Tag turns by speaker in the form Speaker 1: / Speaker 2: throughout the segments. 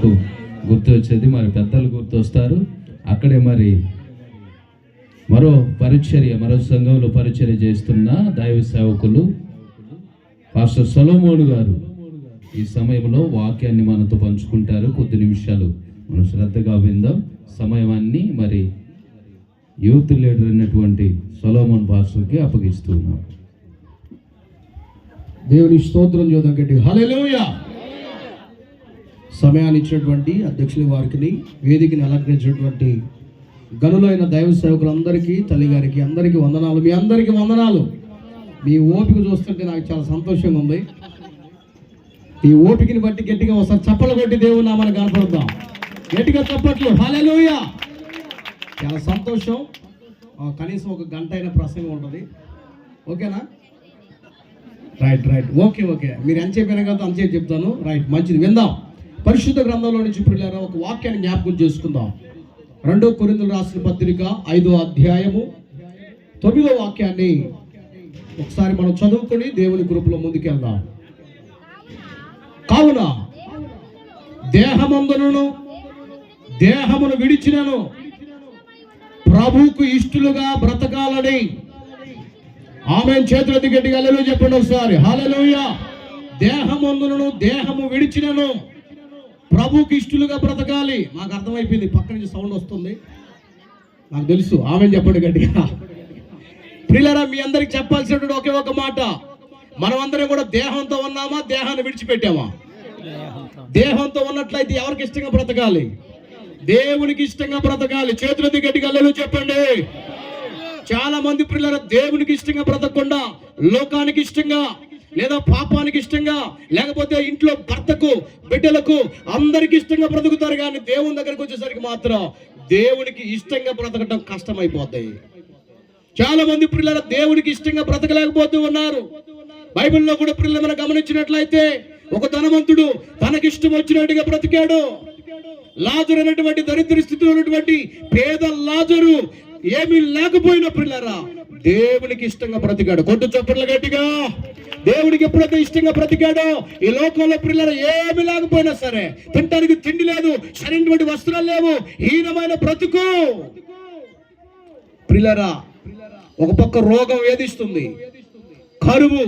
Speaker 1: నాకు గుర్తు వచ్చేది. మరి పెద్దలు గుర్తు వస్తారు. అక్కడే మరి మరో సంఘంలో పరిచర్య చేస్తున్న దైవ సేవకులు పాస్టర్ సొలొమోను గారు ఈ సమయంలో వాక్యాన్ని మనతో పంచుకుంటారు. కొద్ది నిమిషాలు మనం శ్రద్ధగా విందాం. సమయాన్ని మరి యూత్ లీడర్ అయినటువంటి సొలొమోన్ పాస్టర్కి అప్పగిస్తున్నాం.
Speaker 2: దేవుని స్తోత్రం చూద్దాం గట్టి. హల్లెలూయా. సమయాన్ని ఇచ్చినటువంటి అధ్యక్షుల వారికి, వేదికని అలంకరించినటువంటి గనులైన దైవ సేవకులందరికీ, తల్లి గారికి అందరికీ వందనాలు. మీ అందరికీ వందనాలు. మీ ఓపిక చూస్తుంటే నాకు చాలా సంతోషంగా ఉంది. ఈ ఓపికని బట్టి గట్టిగా ఒకసారి చప్పలు కొట్టి దేవుని నామాన్ని కనపడదాం. గట్టిగా చప్పట్లు. హల్లెలూయా. చాలా సంతోషం. కనీసం ఒక గంట అయిన ప్రసంగం ఉంటుంది. ఓకేనా? రైట్. ఓకే. మీరు ఎంత చెప్పినా కదా అంతసేపు చెప్తాను. రైట్, మంచిది. విందాం. పరిశుద్ధ గ్రంథంలో నుంచి పిల్లరా ఒక వాక్యాన్ని జ్ఞాపకం చేసుకుందాం. 2 కొరింథీయులకు రాసిన పత్రిక 5వ అధ్యాయము 9వ వాక్యాన్ని ఒకసారి మనం చదువుకొని దేవుని కృపలో ముందుకెళ్దాం. కావున దేహమును విడిచినను ప్రభువుకు ఇష్టలుగా బ్రతకాలని. ఆమేన్. చేతులెత్తి గట్టిగా హల్లెలూయా చెప్పండి ఒకసారి. హల్లెలూయా. దేహము విడిచినను ప్రభువుకి ఇష్టలుగా బ్రతకాలి. నాకు అర్థమైపోయింది. పక్క నుంచి సౌండ్ వస్తుంది, నాకు తెలుసు. ఆమేన్ చెప్పండి గట్టిగా. ప్రియులారా, మీ అందరికి చెప్పాల్సినటువంటి ఒకే ఒక మాట. మనం అందరం కూడా దేహంతో ఉన్నామా, దేహాన్ని విడిచిపెట్టామా? దేహంతో ఉన్నట్లయితే ఎవరికి ఇష్టంగా బ్రతకాలి? దేవునికి ఇష్టంగా బ్రతకాలి. చేతులెత్తి గట్టిగా హల్లెలూయా చెప్పండి. చాలా మంది ప్రియులారా దేవునికి ఇష్టంగా బ్రతకకుండా లోకానికి ఇష్టంగా, లేదా పాపానికి ఇష్టంగా, లేకపోతే ఇంట్లో భర్తకు, బిడ్డలకు అందరికి ఇష్టంగా బ్రతుకుతారు. కానీ దేవుని దగ్గరికి వచ్చేసరికి మాత్రం దేవునికి ఇష్టంగా బ్రతకటం కష్టమైపోతాయి. చాలా మంది పిల్లలు దేవునికి ఇష్టంగా బ్రతకలేకపోతూ ఉన్నారు. బైబిల్లో కూడా పిల్లలు మనం గమనించినట్లయితే ఒక ధనవంతుడు తనకిష్టం వచ్చినట్టుగా బ్రతికాడు. లాజరు అనేటువంటి దరిద్ర స్థితిలో ఉన్నటువంటి పేద లాజరు ఏమీ లేకపోయినా పిల్లరా దేవునికి ఇష్టంగా బ్రతికాడు. కొట్టు చప్పట్లు గట్టిగా. దేవుడికి ఎప్పుడైతే ఇష్టంగా బ్రతికాడో ఈ లోకంలో పిల్లలు ఏమి లేకపోయినా సరే, తినడానికి తిండి లేదు, సరైనటువంటి వస్త్రాలు లేవు, హీనమైన బ్రతుకు. పిల్లరా ఒక పక్క రోగం వేధిస్తుంది, కరువు,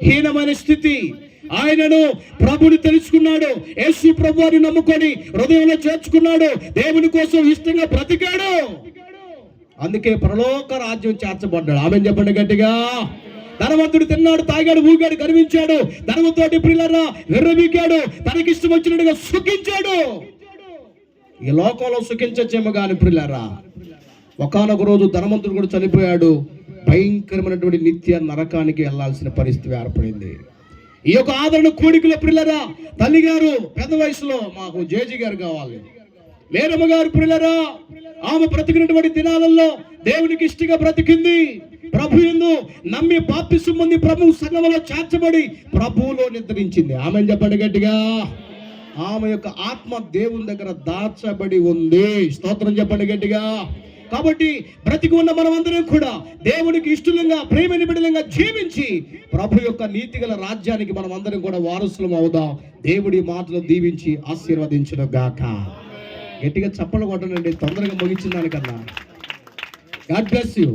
Speaker 2: హీనమైన స్థితి. ఆయనను ప్రభుని తెలుసుకున్నాడు, యేసు ప్రభువుని నమ్ముకొని హృదయంలో చేర్చుకున్నాడు, దేవుని కోసం ఇష్టంగా బ్రతికాడు. అందుకే పరలోక రాజ్యం చేర్చబడ్డాడు. ఆమేన్ చెప్పండి గట్టిగా. ధనవంతుడు తిన్నాడు, తాగాడు, ఊగాడు, గర్వించాడు, ధనవంతుడి ప్రియులారా విర్రవీగాడు, తనకిష్టం వచ్చినట్టుగా సుఖించాడు. ఈ లోకంలో సుఖించచ్చేమో కానీ ప్రియులారా ఒకానొక రోజు ధనవంతుడు కూడా చనిపోయాడు. భయంకరమైనటువంటి నిత్య నరకానికి వెళ్లాల్సిన పరిస్థితి ఏర్పడింది. ఈ యొక్క ఆదరణ కోడికల ప్రియులారా తల్లి గారు పెద్ద వయసులో మాకు జేజీ గారు కావాలి, మేరమ్మ గారు ప్రియులారా ఆమె బ్రతికినటువంటి దినాలలో దేవునికి ఇష్టంగా బ్రతికింది. ప్రభు యందు నమ్మి బాప్తిసం పొంది ప్రభు సంఘములో చేర్చబడి ప్రభువులో నిద్రించింది. ఆమె చెప్పండి గట్టిగా. ఆమె యొక్క ఆత్మ దేవుని దగ్గర దాచబడి ఉంది. స్తోత్రం చెప్పండి గట్టిగా. కాబట్టి బ్రతికి ఉన్న మనమందరం కూడా దేవునికి ఇష్టంగా, ప్రేమ నిబిడంగా జీవించి ప్రభు యొక్క నీతిగల రాజ్యానికి మనం అందరం కూడా వారసులం అవుదాం. దేవుడి మాటలు దీవించి ఆశీర్వదించును గాక. గట్టిగా చప్పలు కొట్టనండి, తొందరగా ముగించిన దానికన్నా. God bless you.